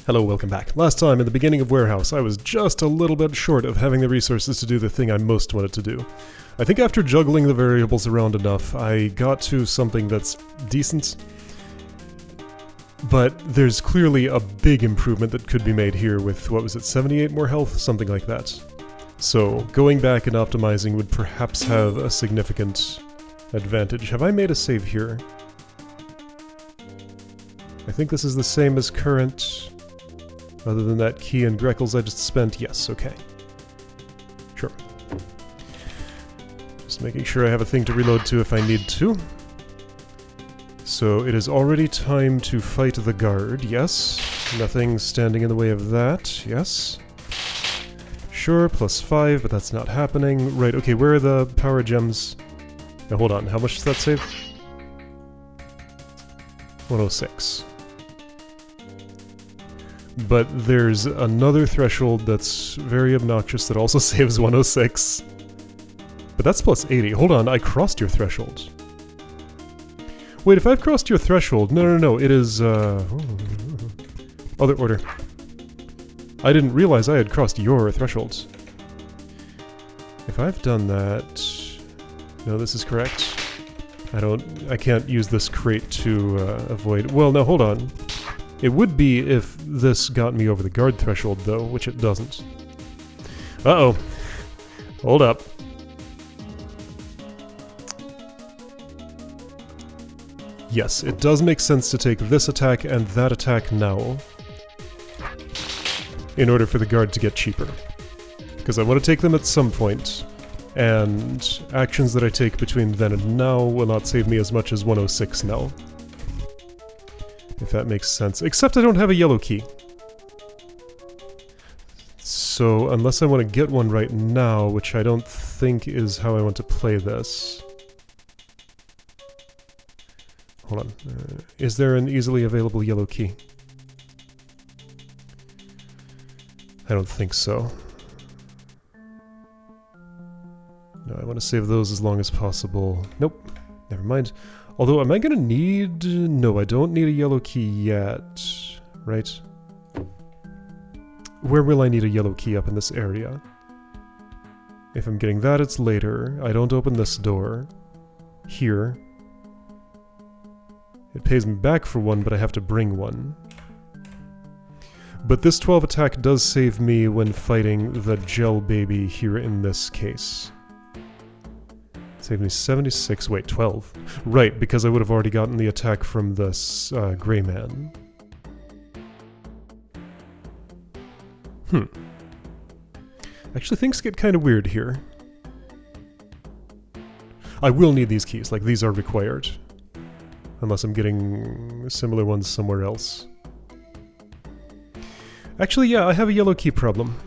Hello, welcome back. Last time, in the beginning of Warehouse, I was just a little bit short of having the resources to do the thing I most wanted to do. I think after juggling the variables around enough, I got to something that's decent. But there's clearly a big improvement that could be made here with, what was it, 78 more health? Something like that. So, going back and optimizing would perhaps have a significant advantage. Have I made a save here? I think this is the same as current... Other than that key and Greckles I just spent, yes, okay. Sure. Just making sure I have a thing to reload to if I need to. So it is already time to fight the guard, yes. Nothing standing in the way of that, yes. Sure, +5, but that's not happening. Right, okay, where are the power gems? Now hold on, how much does that save? 106. But there's another threshold that's very obnoxious that also saves 106. But that's +80. Hold on, I crossed your threshold. Wait, if I've crossed your threshold... No, it is, other order. I didn't realize I had crossed your thresholds. If I've done that... No, this is correct. I can't use this crate to avoid... Well, now hold on. It would be if this got me over the guard threshold, though, which it doesn't. Uh-oh. Hold up. Yes, it does make sense to take this attack and that attack now, in order for the guard to get cheaper. Because I want to take them at some point, and actions that I take between then and now will not save me as much as 106 now. If that makes sense. Except I don't have a yellow key. So, unless I want to get one right now, which I don't think is how I want to play this. Hold on. Is there an easily available yellow key? I don't think so. No, I want to save those as long as possible. Nope. Never mind. Although, am I gonna need... No, I don't need a yellow key yet. Right? Where will I need a yellow key up in this area? If I'm getting that, it's later. I don't open this door. Here. It pays me back for one, but I have to bring one. But this 12 attack does save me when fighting the gel baby here in this case. Saved me 76, wait, 12. Right, because I would have already gotten the attack from this gray man. Actually, things get kind of weird here. I will need these keys, like these are required. Unless I'm getting similar ones somewhere else. Actually, yeah, I have a yellow key problem.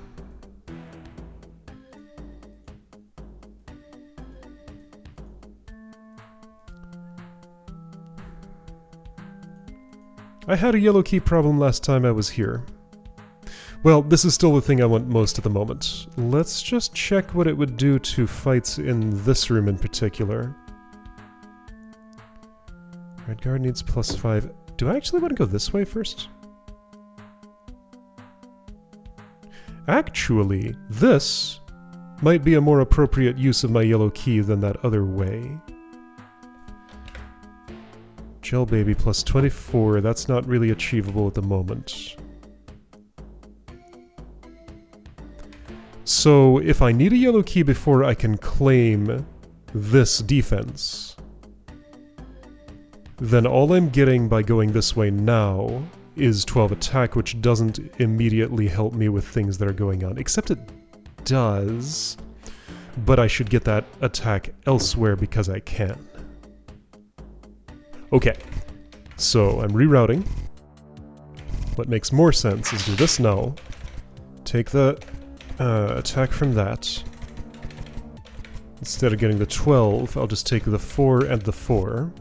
I had a yellow key problem last time I was here. Well, this is still the thing I want most at the moment. Let's just check what it would do to fights in this room in particular. Red guard needs +5. Do I actually want to go this way first? Actually, this might be a more appropriate use of my yellow key than that other way. Gel baby +24, that's not really achievable at the moment. So, if I need a yellow key before I can claim this defense, then all I'm getting by going this way now is 12 attack, which doesn't immediately help me with things that are going on. Except it does, but I should get that attack elsewhere because I can. Okay, so I'm rerouting. What makes more sense is do this now. Take the attack from that. Instead of getting the 12, I'll just take the 4 and the 4.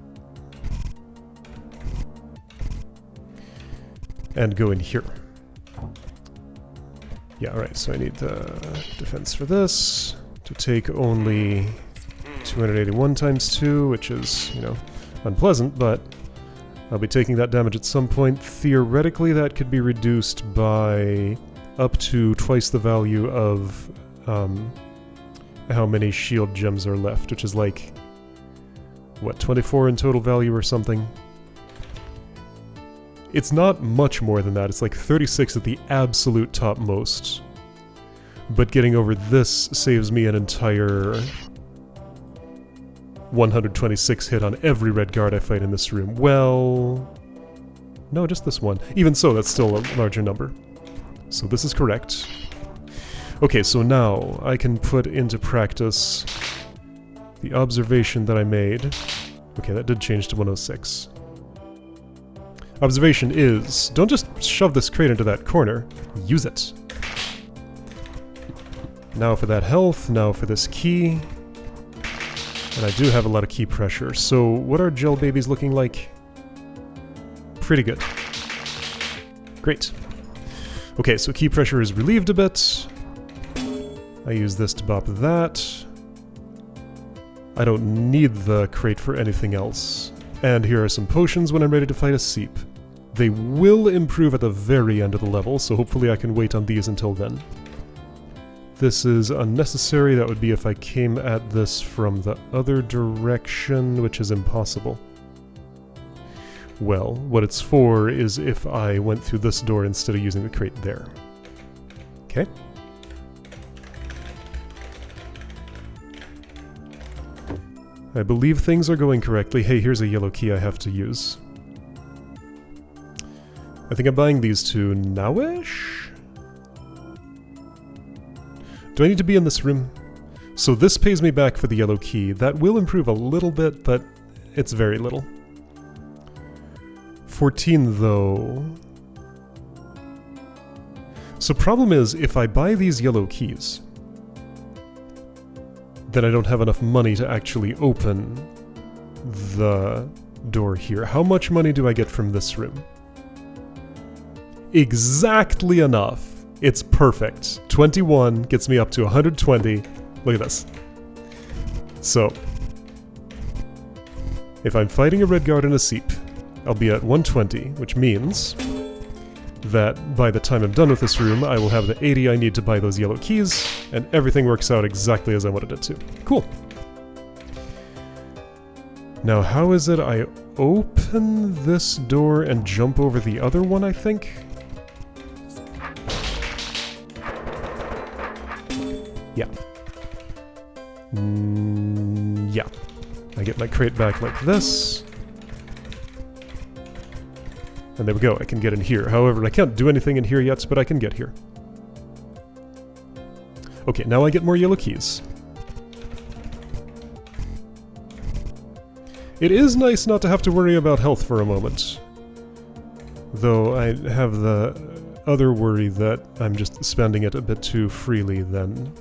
And go in here. Yeah, alright, so I need the defense for this to take only 281 times 2, which is, you know, unpleasant, but I'll be taking that damage at some point. Theoretically, that could be reduced by up to twice the value of how many shield gems are left, which is like, what, 24 in total value or something? It's not much more than that, it's like 36 at the absolute topmost. But getting over this saves me an entire 126 hit on every red guard I fight in this room. Well... no, just this one. Even so, that's still a larger number. So this is correct. Okay, so now I can put into practice the observation that I made. Okay, that did change to 106. Observation is, don't just shove this crate into that corner, use it. Now for that health, now for this key. And I do have a lot of key pressure, so what are gel babies looking like? Pretty good. Great. Okay, so key pressure is relieved a bit. I use this to bop that. I don't need the crate for anything else. And here are some potions when I'm ready to fight a seep. They will improve at the very end of the level, so hopefully I can wait on these until then. This is unnecessary. That would be if I came at this from the other direction, which is impossible. Well, what it's for is if I went through this door instead of using the crate there. Okay. I believe things are going correctly. Hey, here's a yellow key I have to use. I think I'm buying these two now-ish? Do I need to be in this room? So this pays me back for the yellow key. That will improve a little bit, but it's very little. 14 though. So problem is, if I buy these yellow keys, then I don't have enough money to actually open the door here. How much money do I get from this room? Exactly enough. It's perfect. 21 gets me up to 120. Look at this. So, if I'm fighting a red guard and a seep, I'll be at 120, which means that by the time I'm done with this room, I will have the 80 I need to buy those yellow keys, and everything works out exactly as I wanted it to. Cool. Now, how is it I open this door and jump over the other one, I think? Yeah. Yeah. I get my crate back like this. And there we go, I can get in here. However, I can't do anything in here yet, but I can get here. Okay, now I get more yellow keys. It is nice not to have to worry about health for a moment. Though I have the other worry that I'm just spending it a bit too freely then.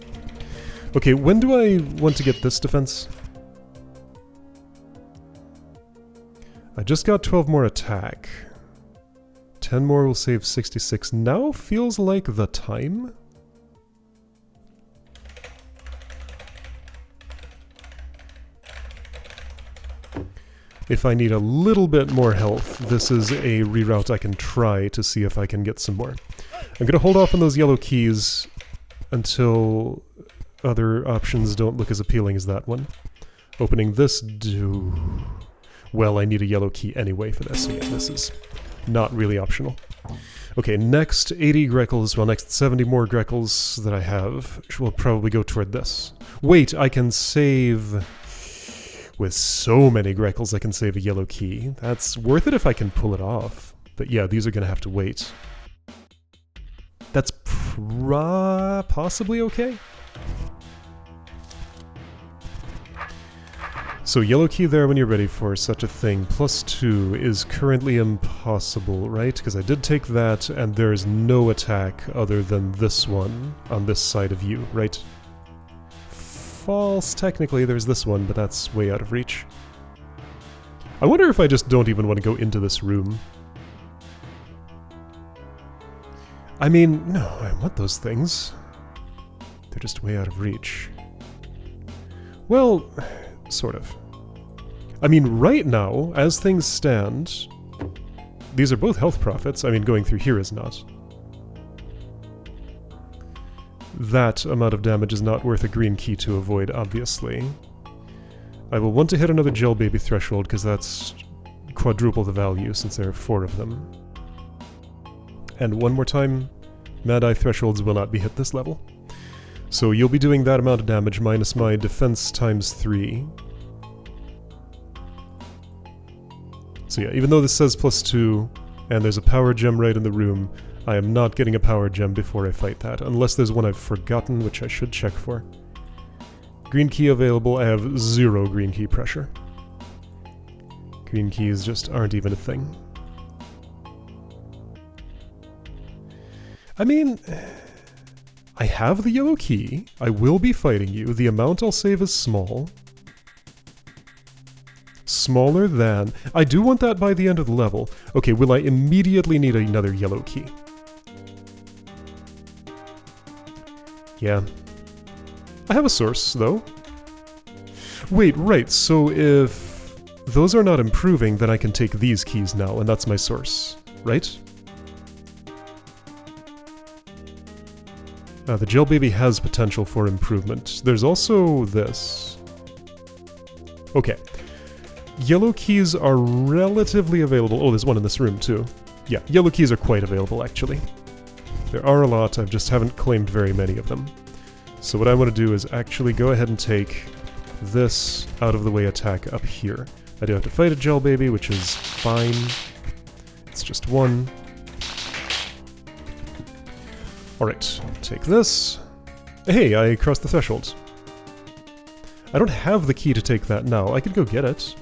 Okay, when do I want to get this defense? I just got 12 more attack. 10 more will save 66. Now feels like the time? If I need a little bit more health, this is a reroute I can try to see if I can get some more. I'm gonna hold off on those yellow keys until other options don't look as appealing as that one. Opening this do... well, I need a yellow key anyway for this, so yeah, this is not really optional. Okay, next 80 Greckles, well, next 70 more Greckles that I have, which will probably go toward this. Wait, I can save... with so many Greckles I can save a yellow key. That's worth it if I can pull it off. But yeah, these are gonna have to wait. That's possibly okay? So yellow key there when you're ready for such a thing. +2 is currently impossible, right? Because I did take that, and there is no attack other than this one on this side of you, right? False, technically there's this one, but that's way out of reach. I wonder if I just don't even want to go into this room. I mean, no, I want those things. They're just way out of reach. Well... sort of. I mean, right now, as things stand, these are both health profits. I mean, going through here is not. That amount of damage is not worth a green key to avoid, obviously. I will want to hit another gel baby threshold, because that's quadruple the value, since there are 4 of them. And one more time, Mad Eye thresholds will not be hit this level. So you'll be doing that amount of damage minus my defense times 3. So yeah, even though this says +2, and there's a power gem right in the room, I am not getting a power gem before I fight that, unless there's one I've forgotten, which I should check for. Green key available, I have 0 green key pressure. Green keys just aren't even a thing. I mean, I have the yellow key, I will be fighting you, the amount I'll save is small. Smaller than... I do want that by the end of the level. Okay, will I immediately need another yellow key? Yeah. I have a source, though. Wait, right, so if those are not improving, then I can take these keys now, and that's my source, right? The gel baby has potential for improvement. There's also this. Okay. Yellow keys are relatively available. Oh, there's one in this room, too. Yeah, yellow keys are quite available, actually. There are a lot, I just haven't claimed very many of them. So what I want to do is actually go ahead and take this out-of-the-way attack up here. I do have to fight a gel baby, which is fine. It's just 1. Alright, take this. Hey, I crossed the threshold. I don't have the key to take that now. I could go get it.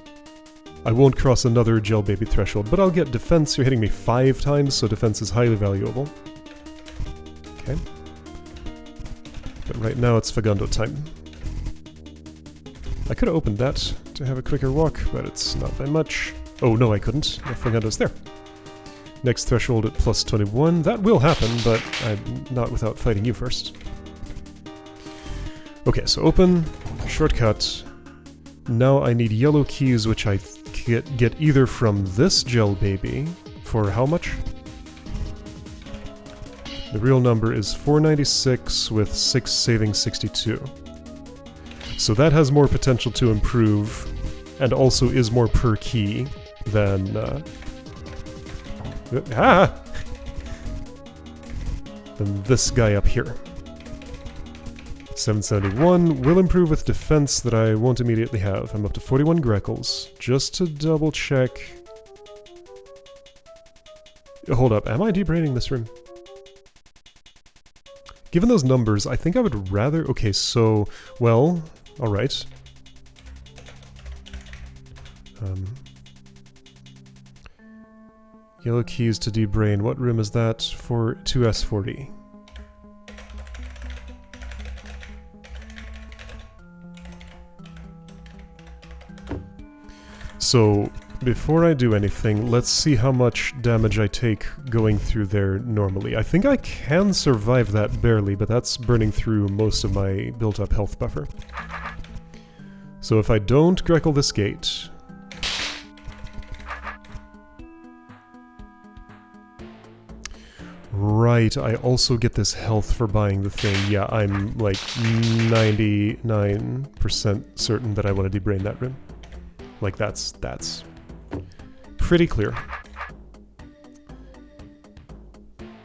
I won't cross another gel baby threshold, but I'll get defense. You're hitting me 5 times, so defense is highly valuable. Okay. But right now it's Fagundo time. I could have opened that to have a quicker walk, but it's not by much. Oh no, I couldn't. The Fagundo's there. Next threshold at +21. That will happen, but I'm not without fighting you first. Okay, so open, shortcut. Now I need yellow keys, which I get either from this gel baby, for how much? The real number is 496 with 6 saving 62. So that has more potential to improve, and also is more per key than... than this guy up here. 771 will improve with defense that I won't immediately have. I'm up to 41 Greckles. Just to double check... Hold up, am I debraining this room? Given those numbers, I think I would rather... Okay, so... Well, alright. Yellow keys to debrain. What room is that? For 2S40. So, before I do anything, let's see how much damage I take going through there normally. I think I can survive that barely, but that's burning through most of my built-up health buffer. So if I don't Greckle this gate... Right, I also get this health for buying the thing. Yeah, I'm like 99% certain that I want to debrain that room. Like, that's pretty clear.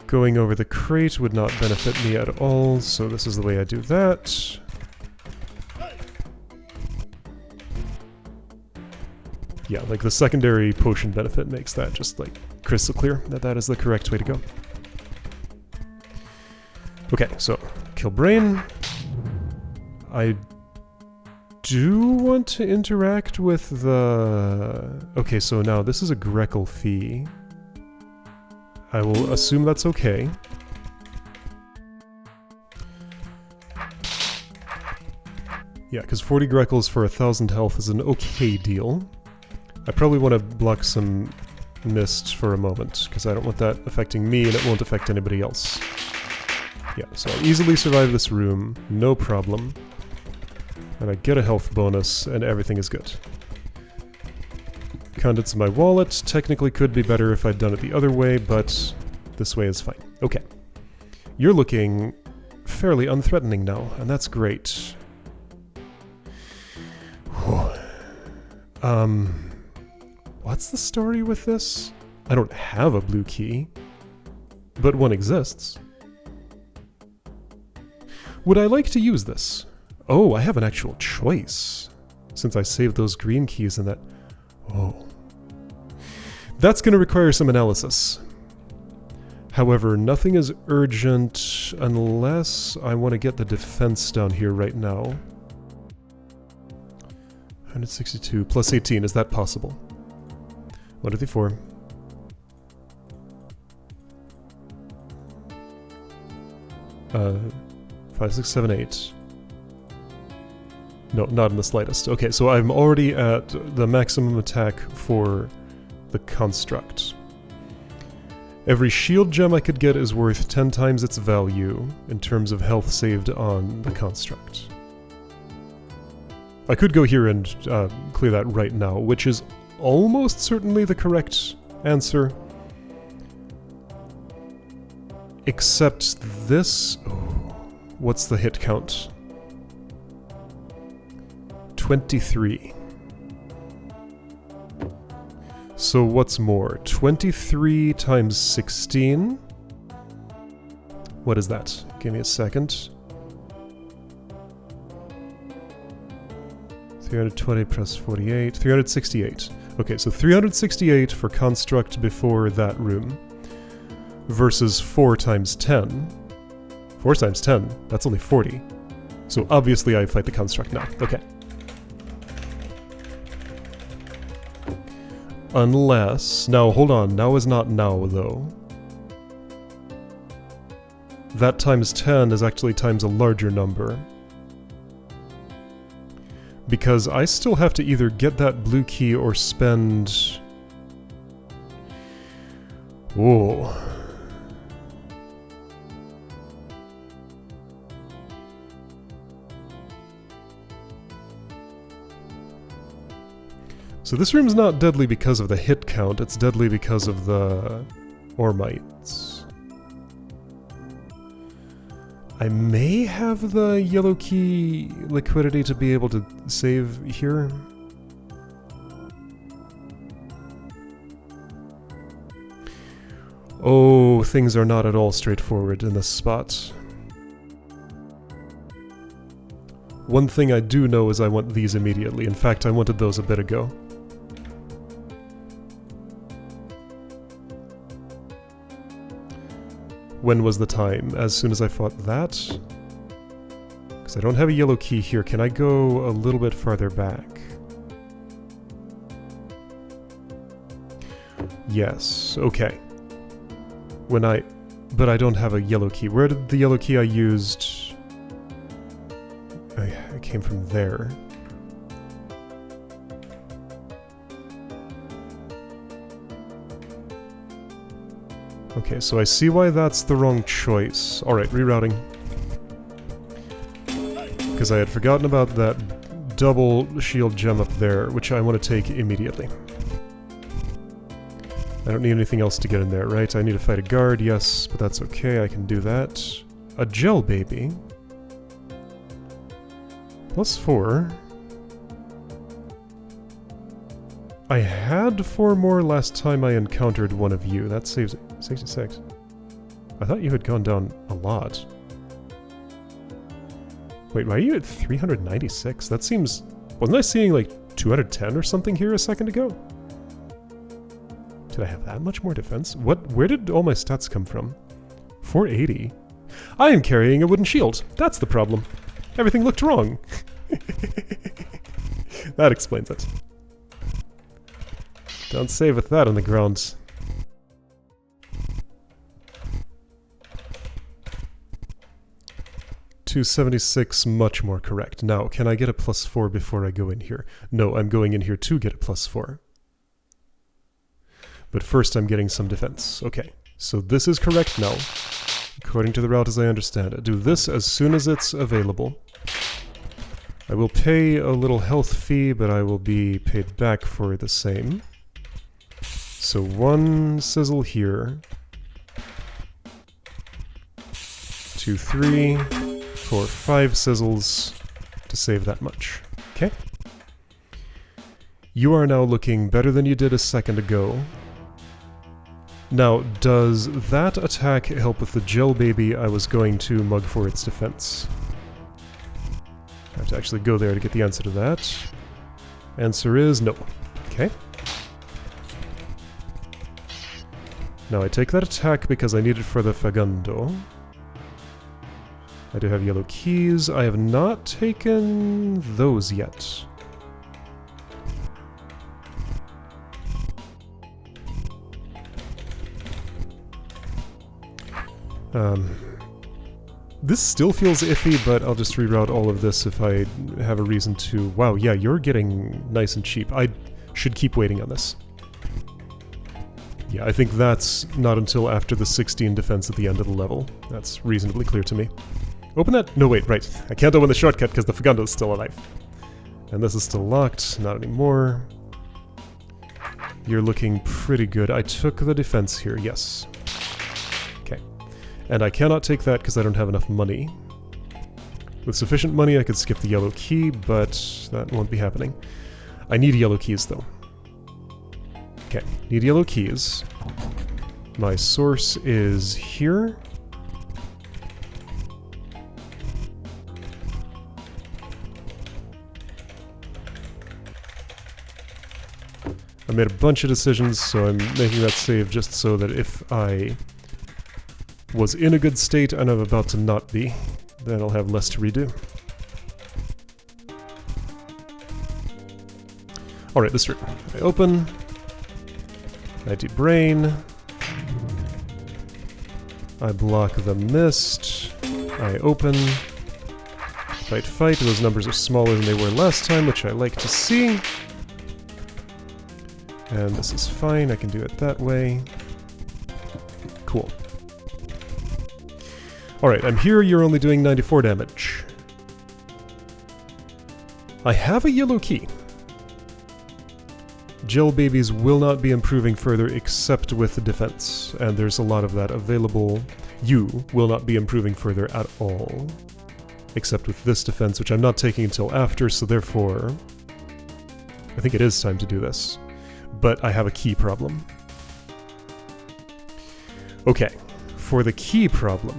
Going over the crate would not benefit me at all, so this is the way I do that. Yeah, like the secondary potion benefit makes that just like crystal clear that that is the correct way to go. Okay, so kill brain. I do want to interact with the... Okay, so now this is a Greckle fee. I will assume that's okay. Yeah, because 40 Greckles for 1,000 health is an okay deal. I probably want to block some mist for a moment, because I don't want that affecting me and it won't affect anybody else. Yeah, so I'll easily survive this room, no problem. And I get a health bonus, and everything is good. Contents of my wallet technically could be better if I'd done it the other way, but this way is fine. Okay. You're looking fairly unthreatening now, and that's great. What's the story with this? I don't have a blue key, but one exists. Would I like to use this? Oh, I have an actual choice, since I saved those green keys in that... Oh. That's going to require some analysis. However, nothing is urgent unless I want to get the defense down here right now. 162 plus 18, is that possible? 1, 2, 3, 4. Uh, 5, 6, 7, 8. No, not in the slightest. Okay, so I'm already at the maximum attack for the construct. Every shield gem I could get is worth 10 times its value in terms of health saved on the construct. I could go here and clear that right now, which is almost certainly the correct answer. Except this... Oh, what's the hit count? 23. So what's more? 23 times 16? What is that? Give me a second. 320 plus 48. 368. Okay, so 368 for construct before that room. Versus 4 times 10. 4 times 10, that's only 40. So obviously I fight the construct now. Okay. Unless... Now, hold on. Now is not now, though. That times 10 is actually times a larger number. Because I still have to either get that blue key or spend... Whoa. So this room's not deadly because of the hit count, it's deadly because of the Ormites. I may have the yellow key liquidity to be able to save here. Oh, things are not at all straightforward in this spot. One thing I do know is I want these immediately. In fact, I wanted those a bit ago. When was the time? As soon as I fought that? Because I don't have a yellow key here. Can I go a little bit farther back? Yes, okay. But I don't have a yellow key. Where did the yellow key I used... I came from there. Okay, so I see why that's the wrong choice. Alright, rerouting. Because I had forgotten about that double shield gem up there, which I want to take immediately. I don't need anything else to get in there, right? I need to fight a guard, yes, but that's okay, I can do that. A gel baby. +4. I had 4 more last time I encountered one of you. That saves 66. I thought you had gone down a lot. Wait, why are you at 396? That seems... Wasn't I seeing like 210 or something here a second ago? Did I have that much more defense? Where did all my stats come from? 480? I am carrying a wooden shield. That's the problem. Everything looked wrong. That explains it. Don't save with that on the ground. $276, much more correct. Now, can I get a +4 before I go in here? No, I'm going in here to get a +4. But first I'm getting some defense. Okay, so this is correct now, according to the route as I understand it. Do this as soon as it's available. I will pay a little health fee, but I will be paid back for the same. So 1 sizzle here. 2, 3, 4, 5 sizzles to save that much. Okay. You are now looking better than you did a second ago. Now, does that attack help with the gel baby I was going to mug for its defense? I have to actually go there to get the answer to that. Answer is no. Okay. Now I take that attack because I need it for the Fagundo. I do have yellow keys. I have not taken those yet. This still feels iffy, but I'll just reroute all of this if I have a reason to. Wow, yeah, you're getting nice and cheap. I should keep waiting on this. Yeah, I think that's not until after the 16 defense at the end of the level. That's reasonably clear to me. Open that? No, wait, right. I can't open the shortcut because the Fagundo is still alive. And this is still locked. Not anymore. You're looking pretty good. I took the defense here, yes. Okay. And I cannot take that because I don't have enough money. With sufficient money, I could skip the yellow key, but that won't be happening. I need yellow keys, though. Okay, need yellow keys. My source is here. I made a bunch of decisions, so I'm making that save just so that if I was in a good state and I'm about to not be, then I'll have less to redo. Alright, this room. I open. I debrain. I block the mist. I open. Fight, fight. Those numbers are smaller than they were last time, which I like to see. And this is fine, I can do it that way. Cool. Alright, I'm here, you're only doing 94 damage. I have a yellow key. Gel babies will not be improving further except with the defense, and there's a lot of that available. You will not be improving further at all, except with this defense, which I'm not taking until after, so therefore I think it is time to do this. But I have a key problem. Okay, for the key problem.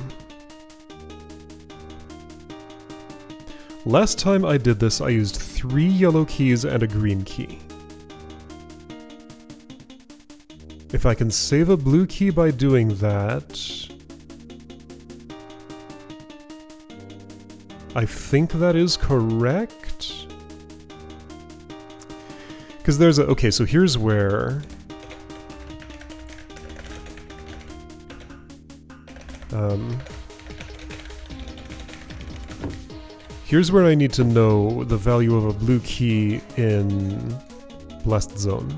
Last time I did this, I used 3 yellow keys and a green key. If I can save a blue key by doing that, I think that is correct. Because there's a... Okay, so here's where... here's where I need to know the value of a blue key in Blast Zone.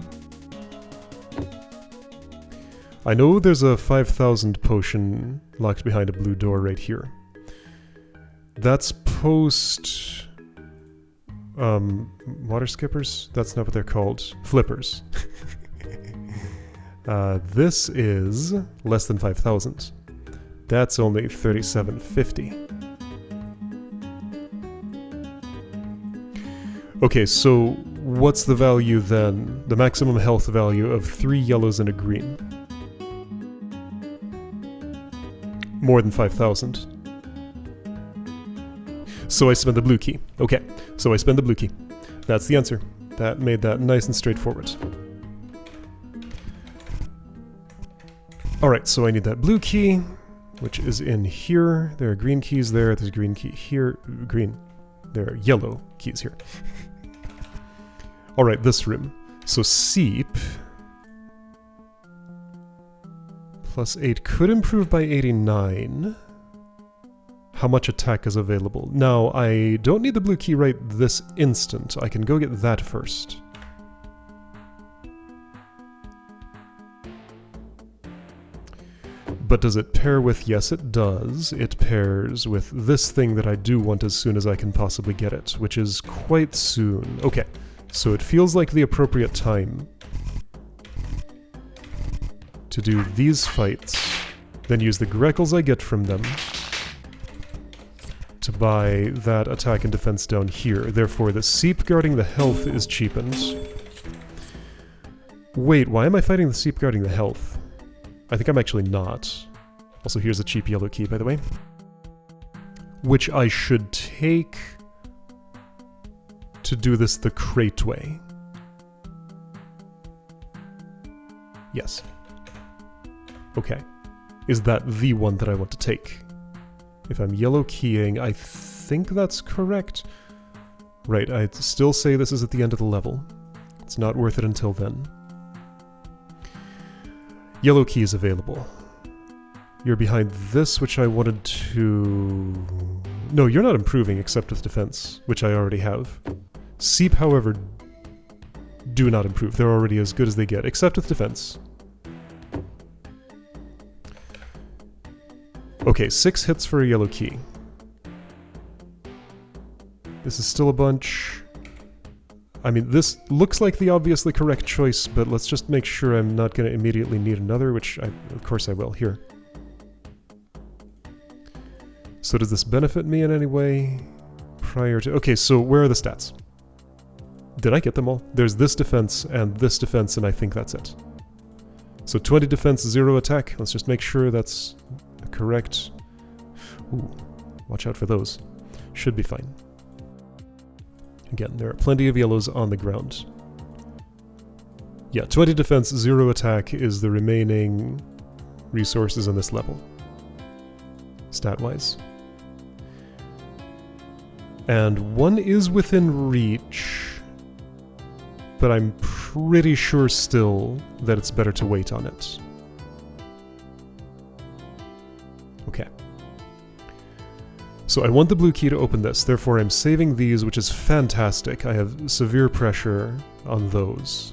I know there's a 5,000 potion locked behind a blue door right here. That's post... water skippers? That's not what they're called. Flippers. This is less than 5,000. That's only 3,750. Okay, so what's the value then? The maximum health value of 3 yellows and a green. More than 5,000. So I spend the blue key. Okay, so I spend the blue key. That's the answer. That made that nice and straightforward. Alright, so I need that blue key, which is in here. There are green keys there. There's a green key here. Green. There are yellow keys here. Alright, this room. So Seep plus 8 could improve by 89. How much attack is available? Now, I don't need the blue key right this instant. I can go get that first. But does it pair with... Yes, it does. It pairs with this thing that I do want as soon as I can possibly get it, which is quite soon. Okay, so it feels like the appropriate time to do these fights, then use the Greckles I get from them to buy that attack and defense down here. Therefore, the Seep guarding the health is cheapened. Wait, why am I fighting the Seep guarding the health? I think I'm actually not. Also, here's a cheap yellow key, by the way. Which I should take to do this the crate way. Yes. Okay. Is that the one that I want to take? If I'm yellow keying, I think that's correct. Right, I'd still say this is at the end of the level. It's not worth it until then. Yellow key is available. You're behind this, which I wanted to... No, you're not improving except with defense, which I already have. Seep, however, do not improve. They're already as good as they get, except with defense. Okay, 6 hits for a yellow key. This is still a bunch. I mean, this looks like the obviously correct choice, but let's just make sure I'm not going to immediately need another, which of course I will. Here. So does this benefit me in any way? Prior to... Okay, so where are the stats? Did I get them all? There's this defense, and I think that's it. So 20 defense, 0 attack. Let's just make sure that's correct. Ooh, watch out for those. Should be fine. Again, there are plenty of yellows on the ground. Yeah, 20 defense, 0 attack is the remaining resources on this level. Stat-wise. And one is within reach, but I'm pretty sure still that it's better to wait on it. Okay. So I want the blue key to open this, therefore I'm saving these, which is fantastic. I have severe pressure on those.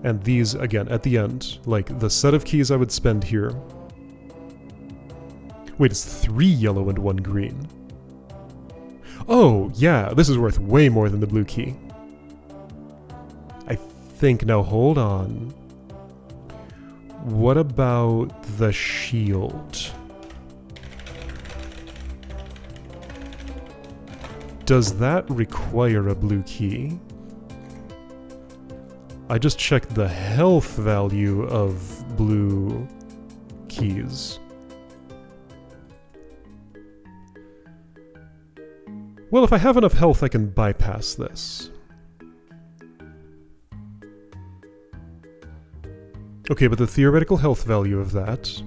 And these, again, at the end, like the set of keys I would spend here. Wait, it's 3 yellow and 1 green. Oh, yeah, this is worth way more than the blue key. I think, now hold on. What about the shield? Does that require a blue key? I just checked the health value of blue keys. Well, if I have enough health, I can bypass this. Okay, but the theoretical health value of that,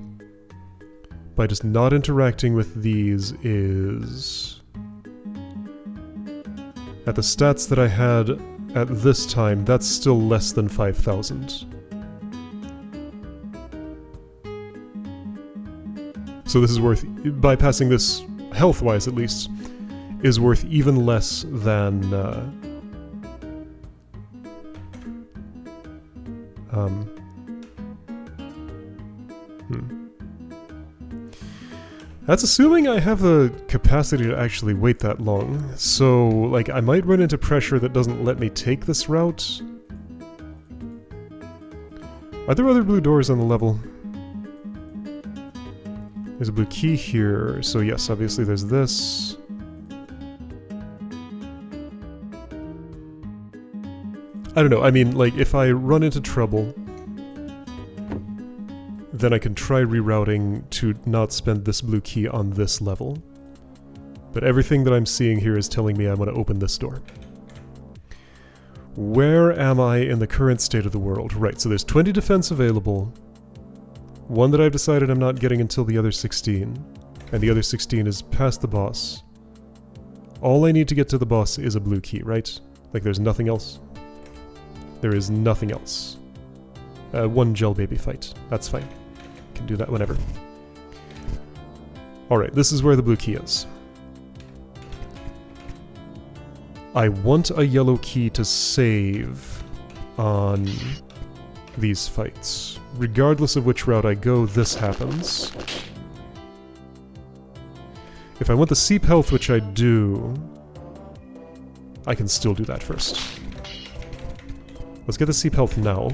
by just not interacting with these, is... At the stats that I had at this time, that's still less than 5,000. So this is worth... bypassing this, health-wise at least, is worth even less than... That's assuming I have the capacity to actually wait that long. So, like, I might run into pressure that doesn't let me take this route. Are there other blue doors on the level? There's a blue key here, so yes, obviously there's this. I don't know, I mean, like, if I run into trouble, then I can try rerouting to not spend this blue key on this level. But everything that I'm seeing here is telling me I want to open this door. Where am I in the current state of the world? Right, so there's 20 defense available. One that I've decided I'm not getting until the other 16. And the other 16 is past the boss. All I need to get to the boss is a blue key, right? Like there's nothing else? There is nothing else. One gel baby fight. That's fine. Can do that whenever. Alright, this is where the blue key is. I want a yellow key to save on these fights. Regardless of which route I go, this happens. If I want the Seep health, which I do, I can still do that first. Let's get the Seep health now.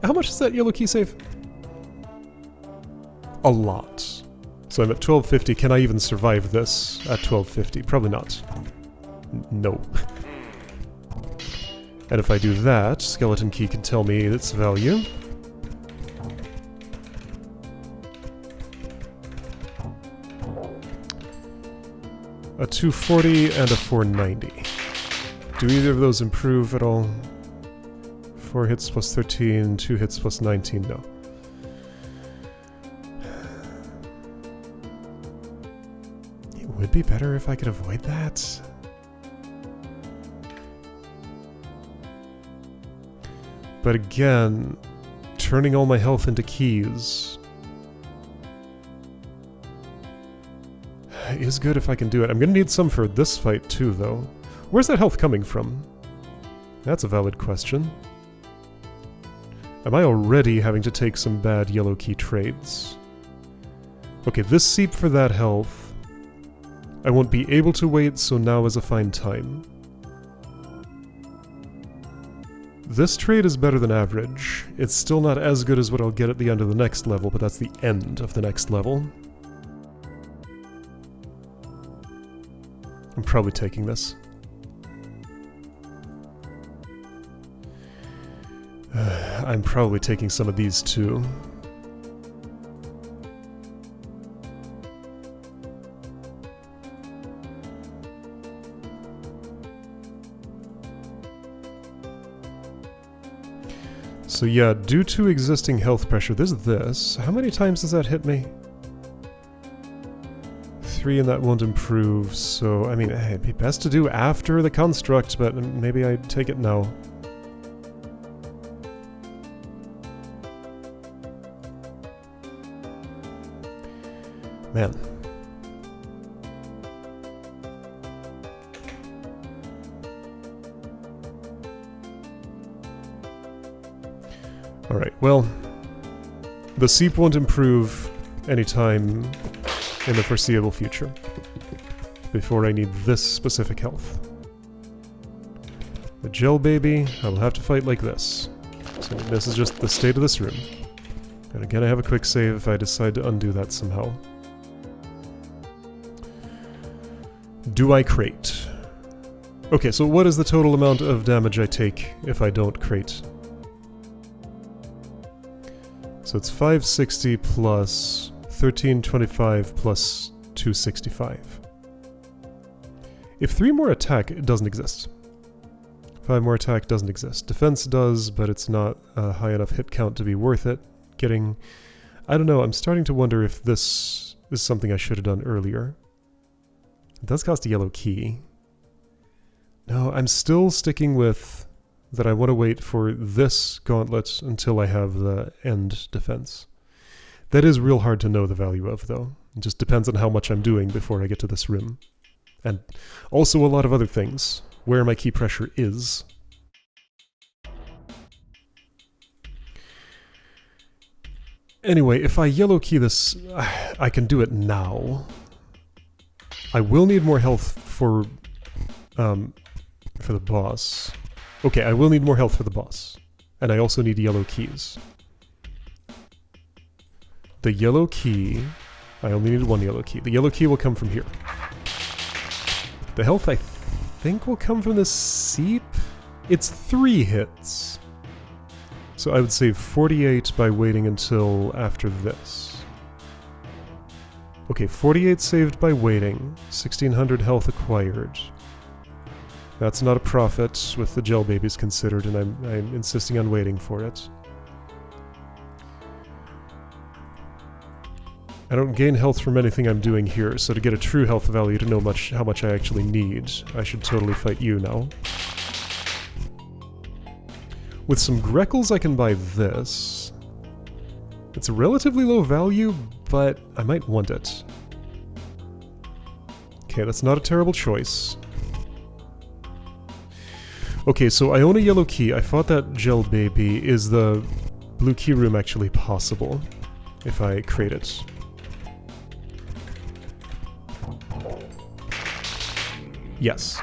How much does that yellow key save? A lot. So I'm at 1250. Can I even survive this at 1250? Probably not. No. And if I do that, skeleton key can tell me its value. A 240 and a 490. Do either of those improve at all? 4 hits plus 13, 2 hits plus 19, no. It would be better if I could avoid that. But again, turning all my health into keys is good if I can do it. I'm gonna need some for this fight too, though. Where's that health coming from? That's a valid question. Am I already having to take some bad yellow key trades? Okay, this seep for that health. I won't be able to wait, so now is a fine time. This trade is better than average. It's still not as good as what I'll get at the end of the next level, but that's the end of the next level. I'm probably taking this. I'm probably taking some of these too. So yeah, due to existing health pressure, there's this. How many times does that hit me? 3 and that won't improve, so I mean, it'd be best to do after the construct, but maybe I take it now. Man. Alright, well, the seep won't improve anytime in the foreseeable future, before I need this specific health. The gel baby, I will have to fight like this. So this is just the state of this room. And again, I have a quick save if I decide to undo that somehow. Do I crate? Okay, so what is the total amount of damage I take if I don't crate? So it's 560 plus 1325 plus 265. If 3 more attack, it doesn't exist. 5 more attack doesn't exist. Defense does, but it's not a high enough hit count to be worth it. Getting... I don't know, I'm starting to wonder if this is something I should have done earlier. It does cost a yellow key. No, I'm still sticking with that I want to wait for this gauntlet until I have the end defense. That is real hard to know the value of, though. It just depends on how much I'm doing before I get to this room. And also a lot of other things. Where my key pressure is. Anyway, if I yellow key this, I can do it now. I will need more health for the boss. Okay, I will need more health for the boss. And I also need yellow keys. The yellow key... I only need 1 yellow key. The yellow key will come from here. The health I think will come from the seep? It's 3 hits. So I would save 48 by waiting until after this. Okay, 48 saved by waiting. 1600 health acquired. That's not a profit with the gel babies considered, and I'm insisting on waiting for it. I don't gain health from anything I'm doing here, so to get a true health value to know how much I actually need, I should totally fight you now. With some Greckles I can buy this. It's a relatively low value, but I might want it. Okay, that's not a terrible choice. Okay, so I own a yellow key. I thought that gel baby. Is the blue key room actually possible if I create it? Yes.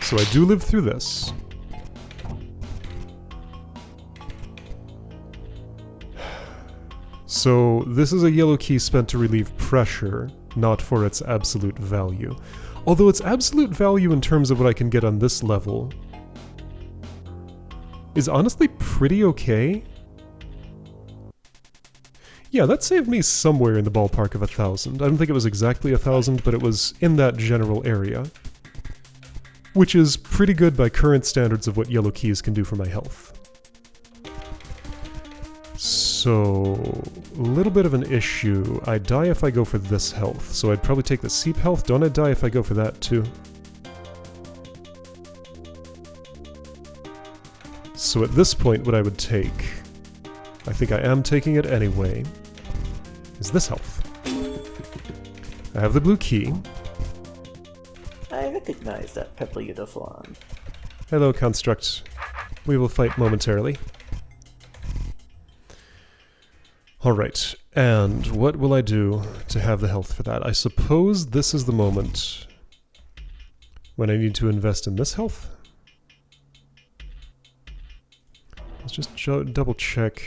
So I do live through this. So this is a yellow key spent to relieve pressure, not for its absolute value. Although its absolute value in terms of what I can get on this level is honestly pretty okay. Yeah, that saved me somewhere in the ballpark of 1,000. I don't think it was exactly 1,000, but it was in that general area. Which is pretty good by current standards of what yellow keys can do for my health. So, a little bit of an issue. I die if I go for this health, so I'd probably take the seep health. Don't I die if I go for that too? So at this point, what I would take, I think I am taking it anyway, is this health. I have the blue key. I recognize that purple uniform. Hello, Construct. We will fight momentarily. Alright, and what will I do to have the health for that? I suppose this is the moment when I need to invest in this health. Let's just double check.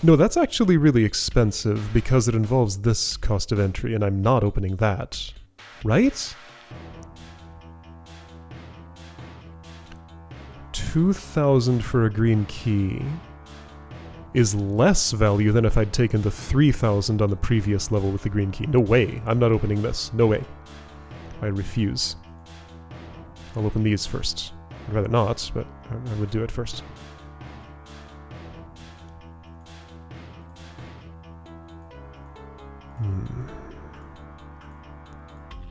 No, that's actually really expensive because it involves this cost of entry, and I'm not opening that. Right? 2,000 for a green key is less value than if I'd taken the 3,000 on the previous level with the green key. No way. I'm not opening this. No way. I refuse. I'll open these first. I'd rather not, but I would do it first.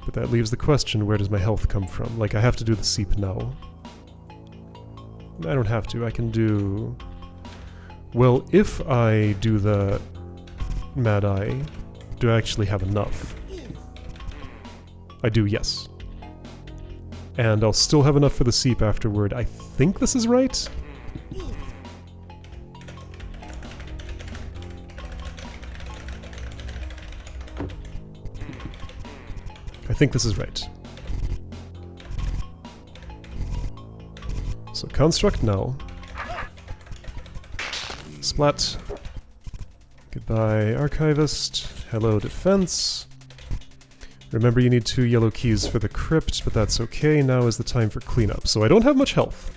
But that leaves the question, where does my health come from? Like, I have to do the seep now. I don't have to. I can do... Well, if I do the Mad Eye, do I actually have enough? I do, yes. And I'll still have enough for the seep afterward. I think this is right? I think this is right. So construct now. Splat. Goodbye, Archivist. Hello, Defense. Remember you need 2 yellow keys for the crypt, but that's okay. Now is the time for cleanup. So I don't have much health.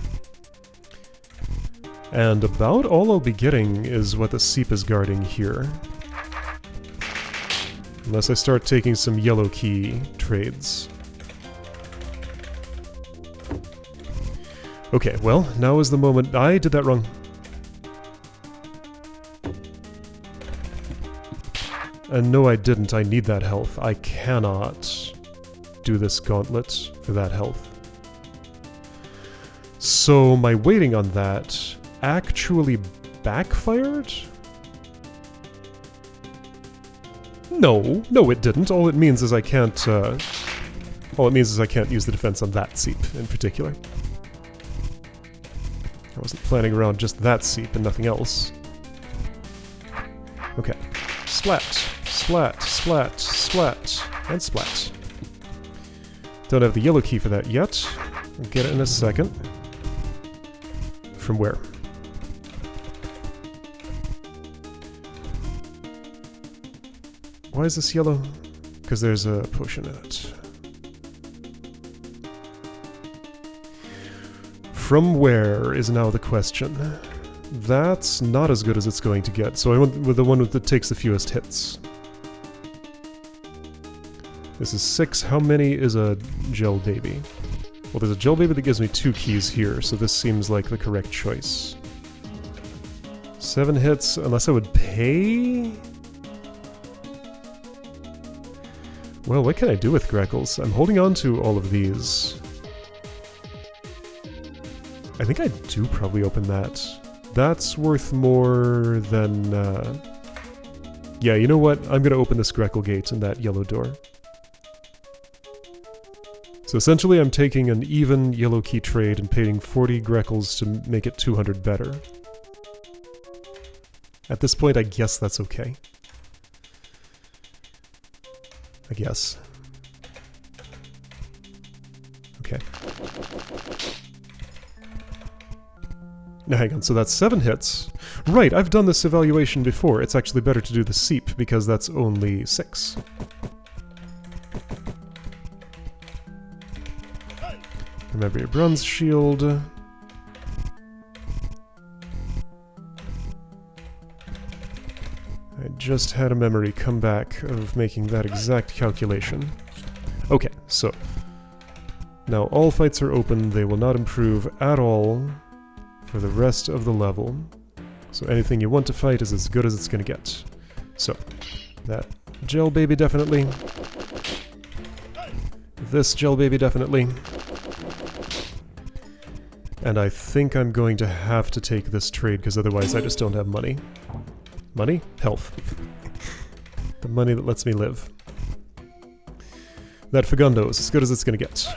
And about all I'll be getting is what the seep is guarding here. Unless I start taking some yellow key trades. Okay, well, now is the moment. I did that wrong. And no, I didn't. I need that health. I cannot do this gauntlet for that health. So my waiting on that actually backfired? No, it didn't. All it means is I can't, all it means is I can't use the defense on that seep in particular. I wasn't planning around just that seep and nothing else. Okay. Splat, splat, splat, splat, and splat. Don't have the yellow key for that yet. I'll get it in a second. From where? Why is this yellow? Because there's a potion in it. From where is now the question. That's not as good as it's going to get, so I went with the one that takes the fewest hits. This is 6. How many is a gel baby? Well, there's a gel baby that gives me 2 keys here, so this seems like the correct choice. 7 hits, unless I would pay? Well, what can I do with Greckles? I'm holding on to all of these. I think I do probably open that. That's worth more than... Yeah, you know what? I'm gonna open this Greckle gate and that yellow door. So essentially I'm taking an even yellow key trade and paying 40 Greckles to make it 200 better. At this point, I guess that's okay. I guess. Okay. Now hang on, so that's 7 hits. Right, I've done this evaluation before. It's actually better to do the seep, because that's only 6. Remember your bronze shield. I just had a memory come back of making that exact calculation. Okay, so now all fights are open. They will not improve at all for the rest of the level. So anything you want to fight is as good as it's going to get. So, that gel baby definitely. This gel baby definitely. And I think I'm going to have to take this trade, because otherwise I just don't have money. Money? Health. The money that lets me live. That Fagundo is as good as it's going to get.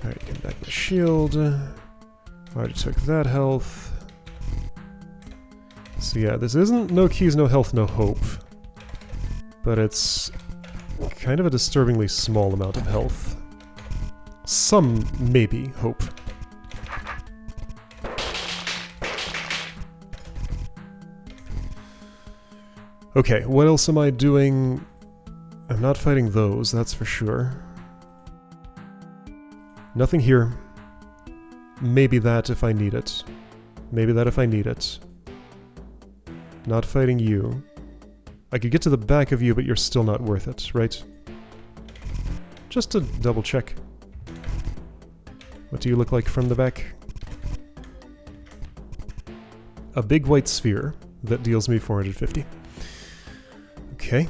Alright, get back my shield. Already took that health. So yeah, this isn't no keys, no health, no hope. But it's kind of a disturbingly small amount of health. Some, maybe, hope. Okay, what else am I doing? I'm not fighting those, that's for sure. Nothing here. Maybe that if I need it. Maybe that if I need it. Not fighting you. I could get to the back of you, but you're still not worth it, right? Just to double check. What do you look like from the back? A big white sphere that deals me 450. Okay.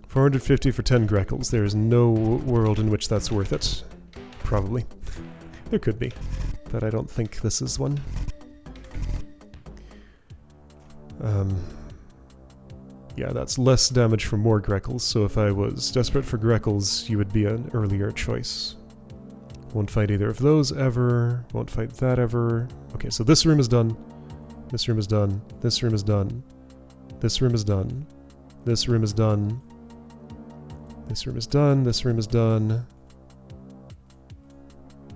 450 for 10 Greckles. There is no world in which that's worth it. Probably. There could be. But I don't think this is one. Yeah, that's less damage for more Greckles, so if I was desperate for Greckles, you would be an earlier choice. Won't fight either of those ever. Won't fight that ever. Okay, so this room is done. This room is done. This room is done. This room is done. This room is done. This room is done. This room is done.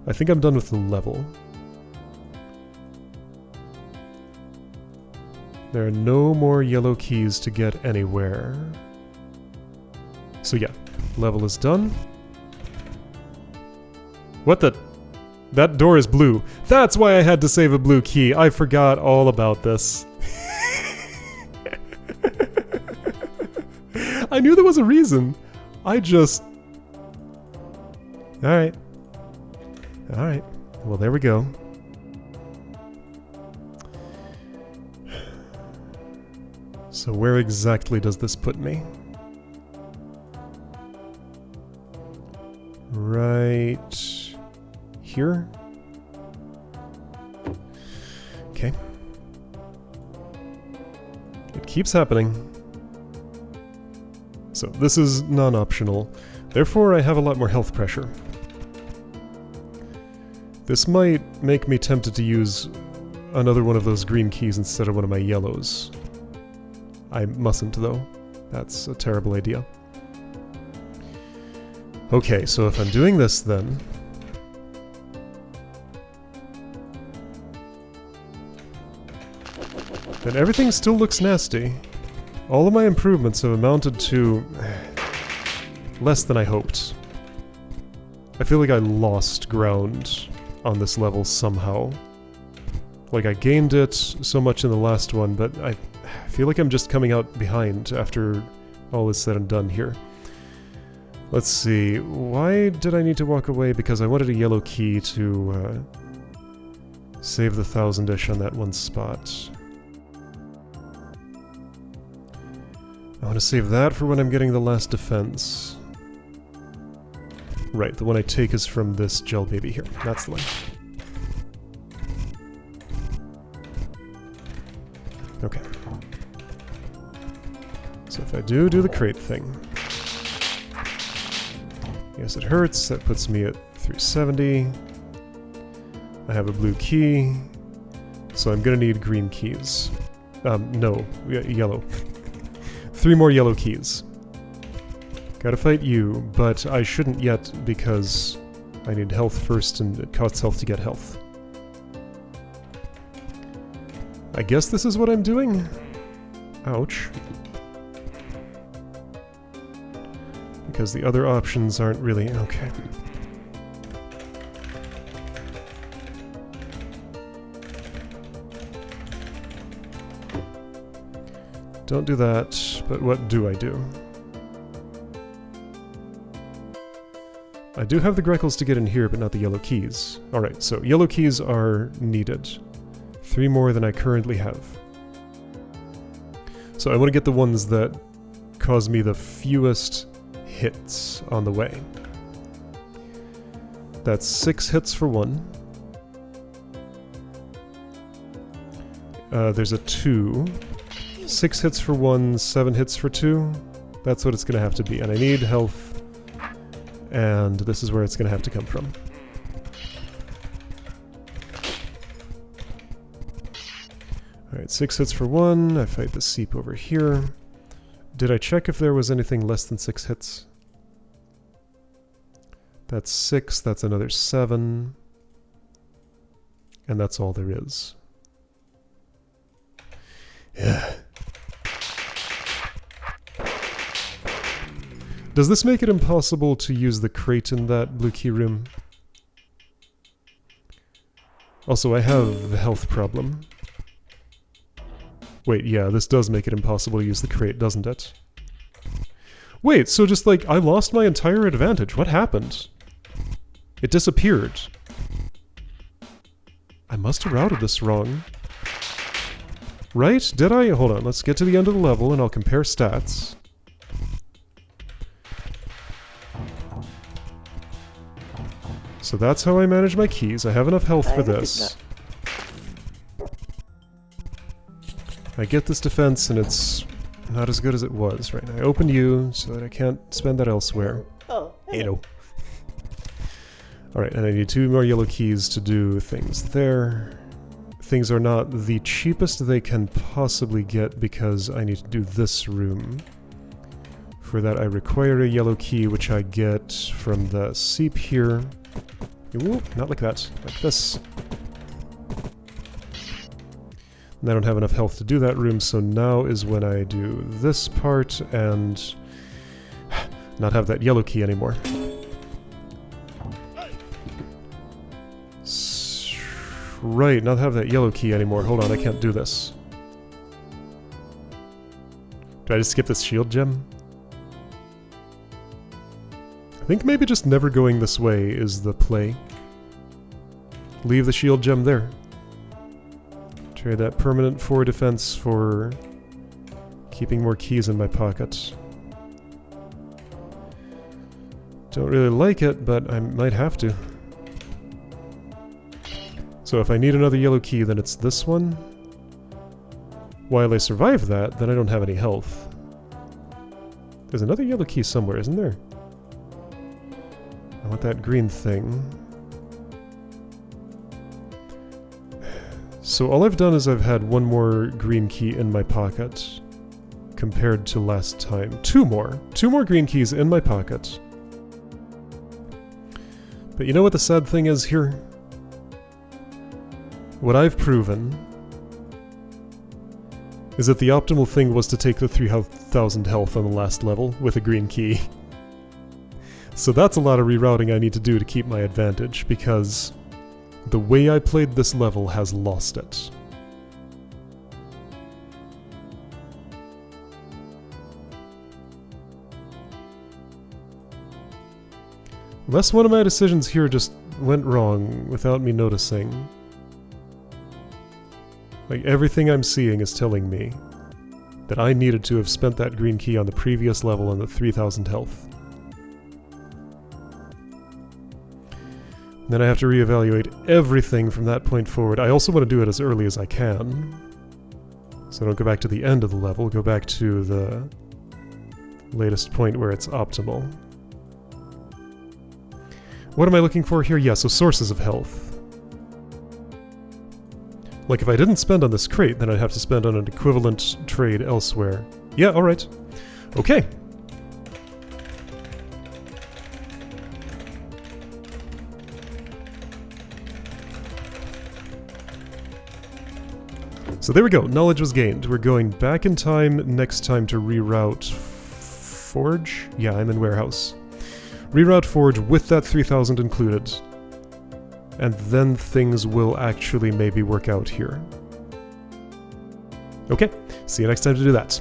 I think I'm done with the level. There are no more yellow keys to get anywhere. So yeah, level is done. What the? That door is blue. That's why I had to save a blue key. I forgot all about this. I knew there was a reason. I just... Alright. Alright. Well, there we go. So where exactly does this put me? Right here? Okay. It keeps happening. So this is non-optional. Therefore I have a lot more health pressure. This might make me tempted to use another one of those green keys instead of one of my yellows. I mustn't, though. That's a terrible idea. Okay, so if I'm doing this, then everything still looks nasty. All of my improvements have amounted to less than I hoped. I feel like I lost ground on this level somehow. Like, I gained it so much in the last one, but I feel like I'm just coming out behind after all is said and done here. Let's see, why did I need to walk away? Because I wanted a yellow key to save the 1000-ish on that one spot. I want to save that for when I'm getting the last defense. Right, the one I take is from this gel baby here. That's the one. Okay. So if I do the crate thing... Yes, it hurts. That puts me at 370. I have a blue key. So I'm gonna need green keys. No. Yellow. 3 more yellow keys. Gotta fight you, but I shouldn't yet because I need health first, and it costs health to get health. I guess this is what I'm doing? Ouch. Because the other options aren't really... okay. Don't do that, but what do I do? I do have the Greckles to get in here, but not the yellow keys. Alright, so yellow keys are needed. 3 more than I currently have. So I want to get the ones that cause me the fewest hits on the way. That's 6 hits for 1. There's a 2. 6 hits for 1, 7 hits for 2. That's what it's going to have to be. And I need health. And this is where it's going to have to come from. Alright, 6 hits for 1. I fight the Seep over here. Did I check if there was anything less than 6 hits? That's 6, that's another 7. And that's all there is. Yeah. Does this make it impossible to use the crate in that blue key room? Also, I have a health problem. Wait, yeah, this does make it impossible to use the crate, doesn't it? Wait, so just like, I lost my entire advantage. What happened? It disappeared. I must have routed this wrong. Right? Did I? Hold on, let's get to the end of the level and I'll compare stats. So that's how I manage my keys. I have enough health for this. I get this defense and it's not as good as it was right now. I opened you so that I can't spend that elsewhere. Oh, hey. Ew. Alright, and I need 2 more yellow keys to do things there. Things are not the cheapest they can possibly get because I need to do this room. For that I require a yellow key, which I get from the Seep here. Ooh, not like that, like this. And I don't have enough health to do that room, so now is when I do this part and not have that yellow key anymore. Right, not have that yellow key anymore. Hold on, I can't do this. Did I just skip this shield gem? I think maybe just never going this way is the play. Leave the shield gem there. Trade that permanent 4 defense for keeping more keys in my pocket. Don't really like it, but I might have to. So if I need another yellow key, then it's this one. While I survive that, then I don't have any health. There's another yellow key somewhere, isn't there? I want that green thing. So all I've done is I've had 1 more green key in my pocket compared to last time. 2 more. 2 more green keys in my pocket. But you know what the sad thing is here? What I've proven is that the optimal thing was to take the 3,000 health on the last level with a green key. So that's a lot of rerouting I need to do to keep my advantage, because the way I played this level has lost it. Unless one of my decisions here just went wrong without me noticing. Like, everything I'm seeing is telling me that I needed to have spent that green key on the previous level on the 3,000 health. Then I have to reevaluate everything from that point forward. I also want to do it as early as I can. So I don't go back to the end of the level, go back to the latest point where it's optimal. What am I looking for here? Yeah, so sources of health. Like, if I didn't spend on this crate, then I'd have to spend on an equivalent trade elsewhere. Yeah, alright. Okay. So there we go, knowledge was gained. We're going back in time next time to reroute Forge? Yeah, I'm in Warehouse. Reroute Forge with that 3,000 included. And then things will actually maybe work out here. Okay, see you next time to do that.